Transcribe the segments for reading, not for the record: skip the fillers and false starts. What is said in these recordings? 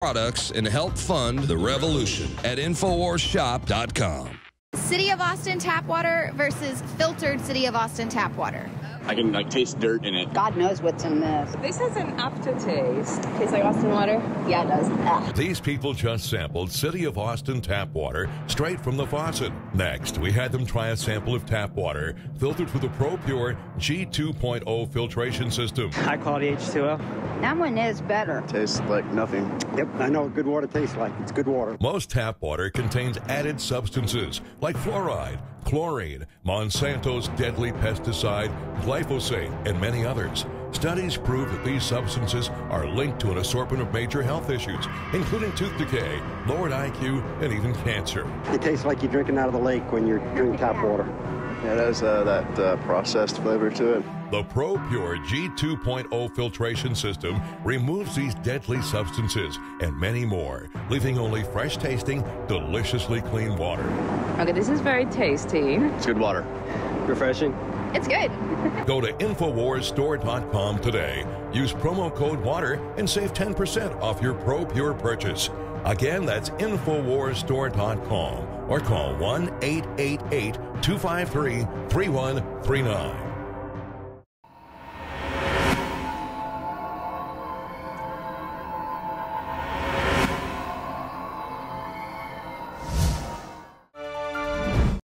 products and help fund the revolution at InfoWarsShop.com. City of Austin tap water versus filtered City of Austin tap water. I can taste dirt in it. God knows what's in this. This has an aftertaste. Tastes like Austin water? Yeah, it does. Ugh. These people just sampled City of Austin tap water straight from the faucet. Next, we had them try a sample of tap water filtered through the ProPure G2.0 filtration system. High quality H2O. That one is better. Tastes like nothing. Yep, I know what good water tastes like. It's good water. Most tap water contains added substances like fluoride, chlorine, Monsanto's deadly pesticide, glyphosate, and many others. Studies prove that these substances are linked to an assortment of major health issues, including tooth decay, lowered IQ, and even cancer. It tastes like you're drinking out of the lake when you're drinking tap water. Yeah, it has that processed flavor to it. The ProPure G2.0 filtration system removes these deadly substances and many more, leaving only fresh-tasting, deliciously clean water. Okay, this is very tasty. It's good water. Refreshing. It's good. Go to InfoWarsStore.com today. Use promo code WATER and save 10% off your ProPure purchase. Again, that's InfoWarsStore.com or call 1-888-253-3139.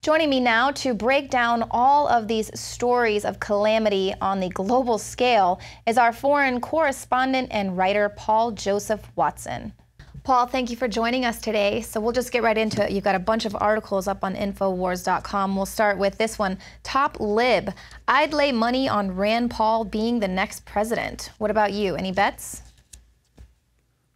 Joining me now to break down all of these stories of calamity on the global scale is our foreign correspondent and writer, Paul Joseph Watson. Paul, thank you for joining us today. So we'll just get right into it. You've got a bunch of articles up on Infowars.com. We'll start with this one. Top Lib. I'd lay money on Rand Paul being the next president. What about you? Any bets?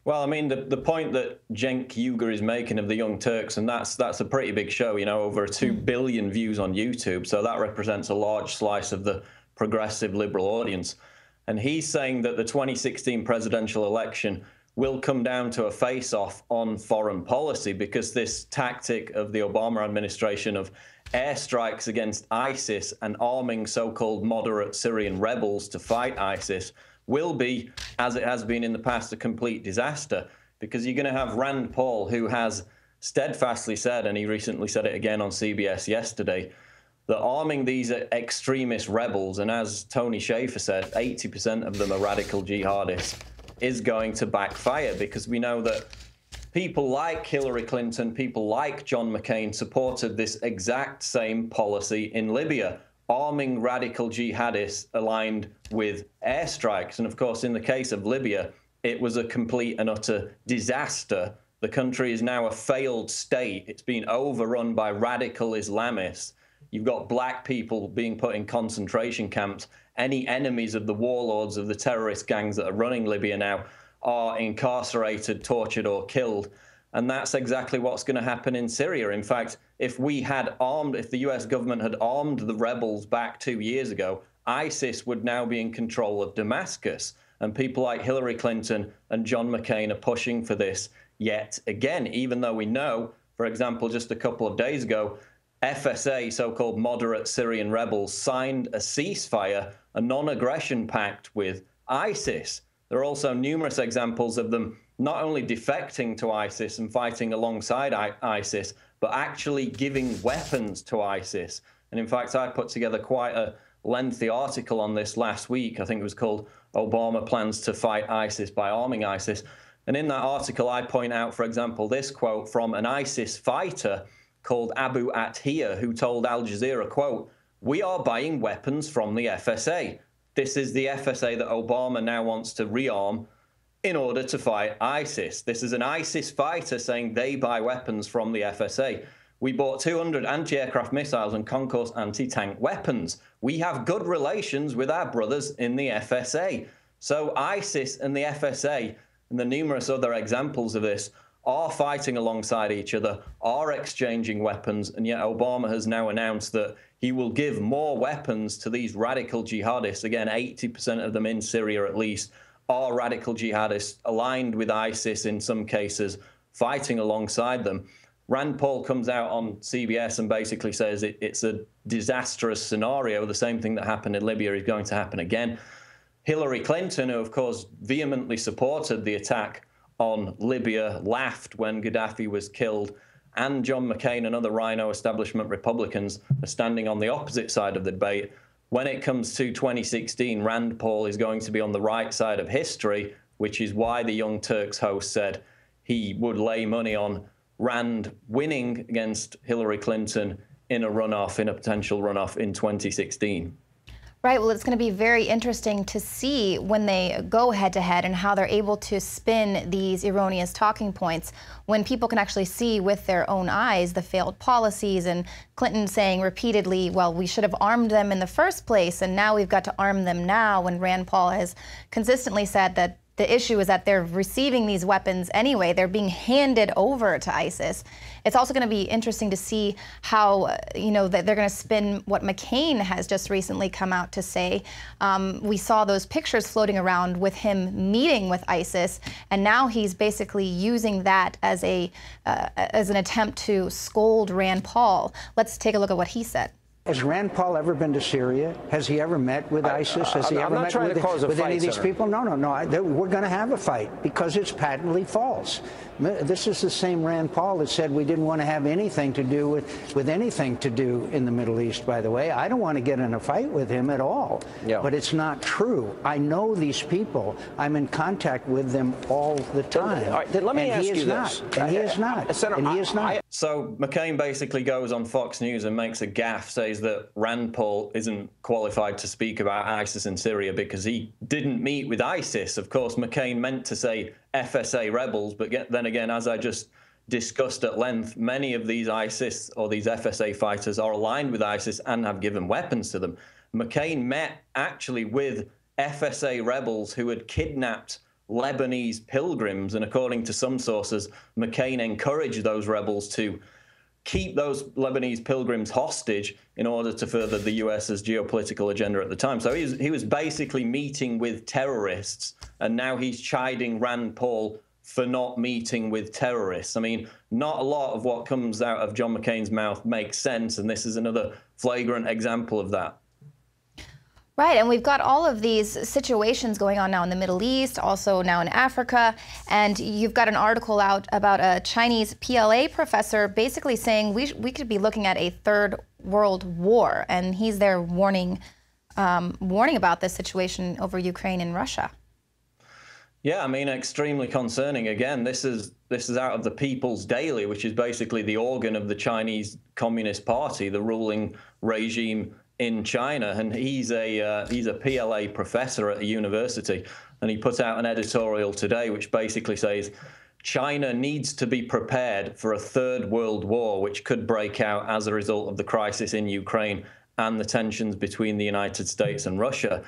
Well, I mean, the point that Cenk Uygur is making of the Young Turks, and that's a pretty big show, you know, over 2 billion views on YouTube. So that represents a large slice of the progressive liberal audience. And he's saying that the 2016 presidential election will come down to a face-off on foreign policy because this tactic of the Obama administration of airstrikes against ISIS and arming so-called moderate Syrian rebels to fight ISIS will be, as it has been in the past, a complete disaster, because you're going to have Rand Paul, who has steadfastly said, and he recently said it again on CBS yesterday, that arming these extremist rebels, and as Tony Schaefer said, 80% of them are radical jihadists, is going to backfire, because we know that people like Hillary Clinton, people like John McCain supported this exact same policy in Libya, arming radical jihadists aligned with airstrikes. And of course, in the case of Libya, it was a complete and utter disaster. The country is now a failed state. It's been overrun by radical Islamists. You've got black people being put in concentration camps. Any enemies of the warlords of the terrorist gangs that are running Libya now are incarcerated, tortured, or killed. And that's exactly what's going to happen in Syria. In fact, if the US government had armed the rebels back 2 years ago, ISIS would now be in control of Damascus. And people like Hillary Clinton and John McCain are pushing for this yet again, even though we know, for example, just a couple of days ago, FSA, so-called moderate Syrian rebels, signed a ceasefire, a non-aggression pact with ISIS. There are also numerous examples of them not only defecting to ISIS and fighting alongside ISIS, but actually giving weapons to ISIS. And in fact, I put together quite a lengthy article on this last week. I think it was called Obama Plans to Fight ISIS by Arming ISIS. And in that article, I point out, for example, this quote from an ISIS fighter called Abu Athiya, who told Al Jazeera, quote, "We are buying weapons from the FSA. This is the FSA that Obama now wants to rearm in order to fight ISIS." This is an ISIS fighter saying they buy weapons from the FSA. "We bought 200 anti-aircraft missiles and Concourse anti-tank weapons. We have good relations with our brothers in the FSA." So ISIS and the FSA, and the numerous other examples of this, are fighting alongside each other, are exchanging weapons, and yet Obama has now announced that he will give more weapons to these radical jihadists. Again, 80% of them in Syria at least are radical jihadists aligned with ISIS in some cases, fighting alongside them. Rand Paul comes out on CBS and basically says it's a disastrous scenario. The same thing that happened in Libya is going to happen again. Hillary Clinton, who of course vehemently supported the attack on Libya, laughed when Gaddafi was killed, and John McCain and other Rhino establishment Republicans are standing on the opposite side of the debate. When it comes to 2016, Rand Paul is going to be on the right side of history, which is why the Young Turks host said he would lay money on Rand winning against Hillary Clinton in a runoff, in a potential runoff in 2016. Right. Well, it's going to be very interesting to see when they go head-to-head and how they're able to spin these erroneous talking points when people can actually see with their own eyes the failed policies, and Clinton saying repeatedly, well, we should have armed them in the first place, and now we've got to arm them now, when Rand Paul has consistently said that the issue is that they're receiving these weapons anyway. They're being handed over to ISIS. It's also going to be interesting to see how, that they're going to spin what McCain has just recently come out to say. We saw those pictures floating around with him meeting with ISIS, and now he's basically using that as an attempt to scold Rand Paul. Let's take a look at what he said. Has Rand Paul ever been to Syria? Has he ever met with ISIS? Has he ever met with any of these people? No. We're going to have a fight because it's patently false. This is the same Rand Paul that said we didn't want to have anything to do with anything to do in the Middle East, by the way. I don't want to get in a fight with him at all. Yeah. But it's not true. I know these people. I'm in contact with them all the time. All right, then let me ask you this. And he is not. Senator, and he is not. So McCain basically goes on Fox News and makes a gaffe, says that Rand Paul isn't qualified to speak about ISIS in Syria because he didn't meet with ISIS. Of course, McCain meant to say FSA rebels, but then again, as I just discussed at length, many of these ISIS or these FSA fighters are aligned with ISIS and have given weapons to them. McCain met actually with FSA rebels who had kidnapped Lebanese pilgrims, and according to some sources, McCain encouraged those rebels to keep those Lebanese pilgrims hostage in order to further the US's geopolitical agenda at the time. So he was basically meeting with terrorists, and now he's chiding Rand Paul for not meeting with terrorists. I mean, not a lot of what comes out of John McCain's mouth makes sense, and this is another flagrant example of that. Right, and we've got all of these situations going on now in the Middle East, also now in Africa, and you've got an article out about a Chinese PLA professor basically saying we could be looking at a third world war, and he's there warning about this situation over Ukraine and Russia. Yeah, I mean, extremely concerning. Again, this is out of the People's Daily, which is basically the organ of the Chinese Communist Party, the ruling regime in China, and he's a PLA professor at a university, and he put out an editorial today which basically says China needs to be prepared for a third world war which could break out as a result of the crisis in Ukraine and the tensions between the United States and Russia.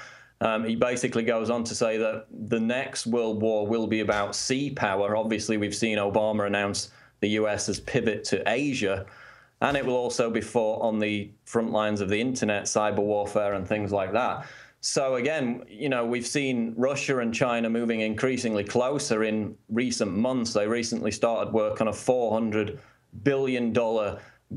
He basically goes on to say that the next world war will be about sea power. Obviously, we've seen Obama announce the US's pivot to Asia. And it will also be fought on the front lines of the internet, cyber warfare and things like that. So again, we've seen Russia and China moving increasingly closer in recent months. They recently started work on a $400 billion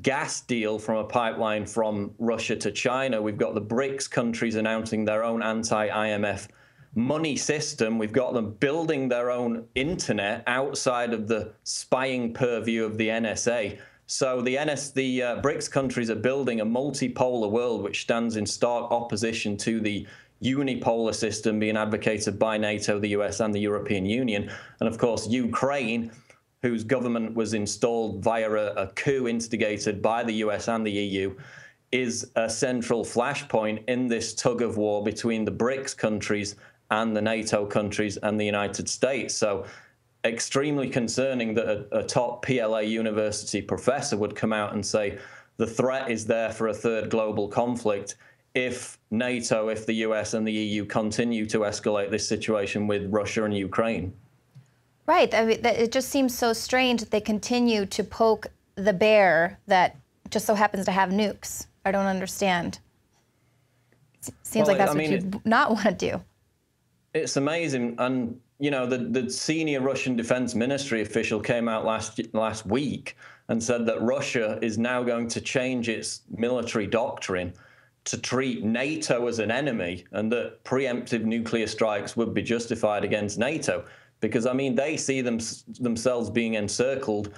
gas deal from a pipeline from Russia to China. We've got the BRICS countries announcing their own anti-IMF money system. We've got them building their own internet outside of the spying purview of the NSA. So the BRICS countries are building a multipolar world which stands in stark opposition to the unipolar system being advocated by NATO, the US, and the European Union. And of course, Ukraine, whose government was installed via a coup instigated by the US and the EU, is a central flashpoint in this tug of war between the BRICS countries and the NATO countries and the United States. So extremely concerning that a top PLA university professor would come out and say the threat is there for a third global conflict if NATO, if the US and the EU continue to escalate this situation with Russia and Ukraine. Right. I mean, it just seems so strange that they continue to poke the bear that just so happens to have nukes. I don't understand. Seems like that's what you'd not want to do. It's amazing. And the senior Russian defense ministry official came out last week and said that Russia is now going to change its military doctrine to treat NATO as an enemy, and that preemptive nuclear strikes would be justified against NATO because, I mean, they see themselves being encircled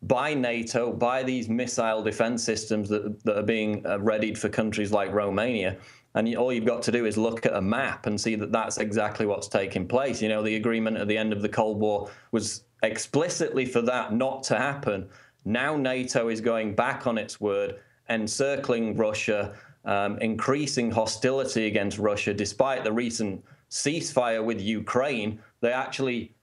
by NATO, by these missile defense systems that are being readied for countries like Romania. And all you've got to do is look at a map and see that that's exactly what's taking place. You know, the agreement at the end of the Cold War was explicitly for that not to happen. Now NATO is going back on its word, encircling Russia, increasing hostility against Russia. Despite the recent ceasefire with Ukraine, they actually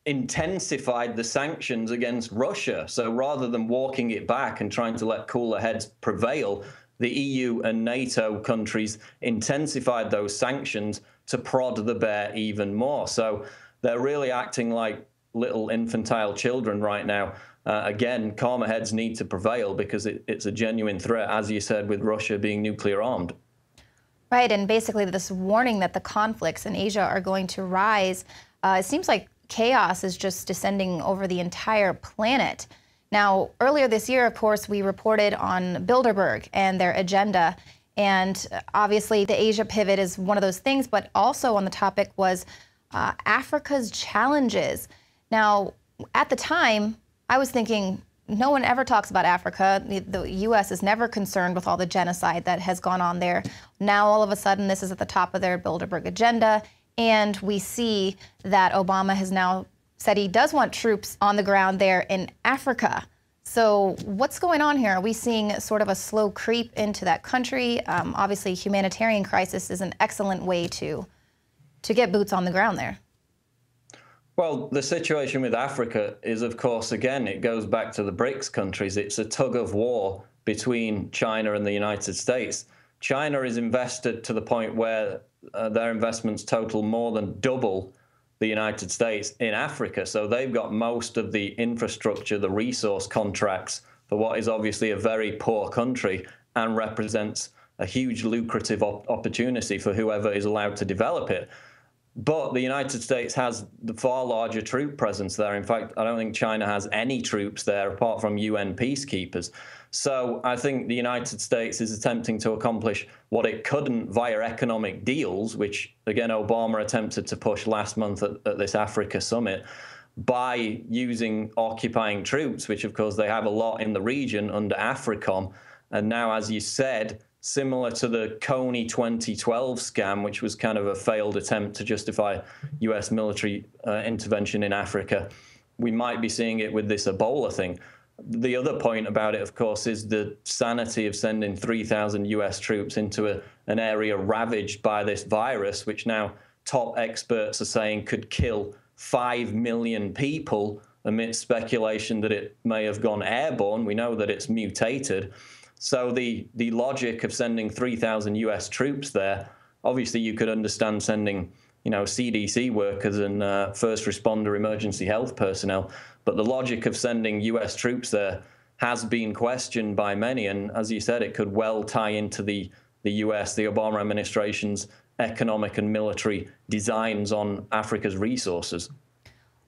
intensified the sanctions against Russia. So rather than walking it back and trying to let cooler heads prevail, the EU and NATO countries intensified those sanctions to prod the bear even more. So they're really acting like little infantile children right now. Again, calmer heads need to prevail because it's a genuine threat, as you said, with Russia being nuclear armed. Right, and basically this warning that the conflicts in Asia are going to rise, it seems like chaos is just descending over the entire planet. Now, earlier this year, of course, we reported on Bilderberg and their agenda. And obviously, the Asia pivot is one of those things. But also on the topic was Africa's challenges. Now, at the time, I was thinking, no one ever talks about Africa. The U.S. is never concerned with all the genocide that has gone on there. Now, all of a sudden, this is at the top of their Bilderberg agenda. And we see that Obama has now said he does want troops on the ground there in Africa. So what's going on here? Are we seeing sort of a slow creep into that country? Obviously, humanitarian crisis is an excellent way to get boots on the ground there. Well, the situation with Africa is, of course, again, it goes back to the BRICS countries. It's a tug of war between China and the United States. China is invested to the point where their investments total more than double the United States in Africa. So they've got most of the infrastructure, the resource contracts for what is obviously a very poor country and represents a huge lucrative opportunity for whoever is allowed to develop it. But the United States has the far larger troop presence there. In fact, I don't think China has any troops there apart from UN peacekeepers. So I think the United States is attempting to accomplish what it couldn't via economic deals, which, again, Obama attempted to push last month at this Africa summit, by using occupying troops, which, of course, they have a lot in the region under AFRICOM. And now, as you said, similar to the Coney 2012 scam, which was kind of a failed attempt to justify U.S. military intervention in Africa, we might be seeing it with this Ebola thing. The other point about it, of course, is the sanity of sending 3,000 U.S. troops into an area ravaged by this virus, which now top experts are saying could kill 5 million people amidst speculation that it may have gone airborne. We know that it's mutated. So the logic of sending 3,000 U.S. troops there, obviously you could understand sending, you know, CDC workers and first responder emergency health personnel. But the logic of sending U.S. troops there has been questioned by many. And as you said, it could well tie into the U.S., the Obama administration's economic and military designs on Africa's resources.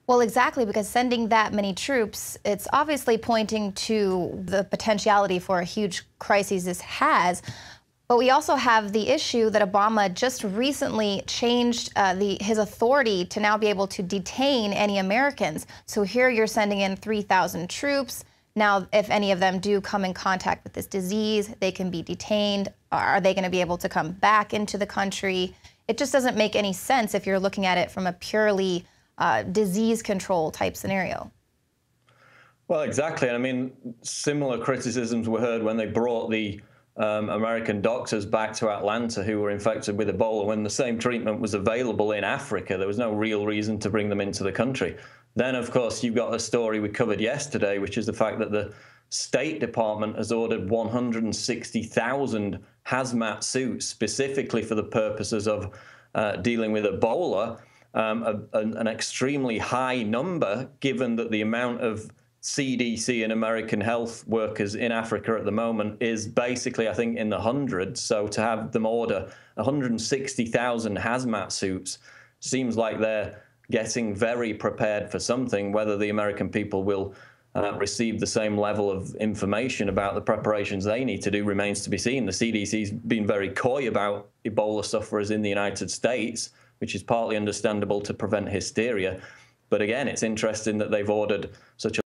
Well, exactly, because sending that many troops, it's obviously pointing to the potentiality for a huge crisis this has. But we also have the issue that Obama just recently changed his authority to now be able to detain any Americans. So here you're sending in 3,000 troops. Now, if any of them do come in contact with this disease, they can be detained. Are they going to be able to come back into the country? It just doesn't make any sense if you're looking at it from a purely disease control type scenario. Well, exactly. I mean, similar criticisms were heard when they brought the American doctors back to Atlanta who were infected with Ebola when the same treatment was available in Africa. There was no real reason to bring them into the country. Then, of course, you've got the story we covered yesterday, which is the fact that the State Department has ordered 160,000 hazmat suits specifically for the purposes of dealing with Ebola, an extremely high number given that the amount of CDC and American health workers in Africa at the moment is basically, I think, in the hundreds. So to have them order 160,000 hazmat suits seems like they're getting very prepared for something. Whether the American people will receive the same level of information about the preparations they need to do remains to be seen. The CDC's been very coy about Ebola sufferers in the United States, which is partly understandable to prevent hysteria. But again, it's interesting that they've ordered such a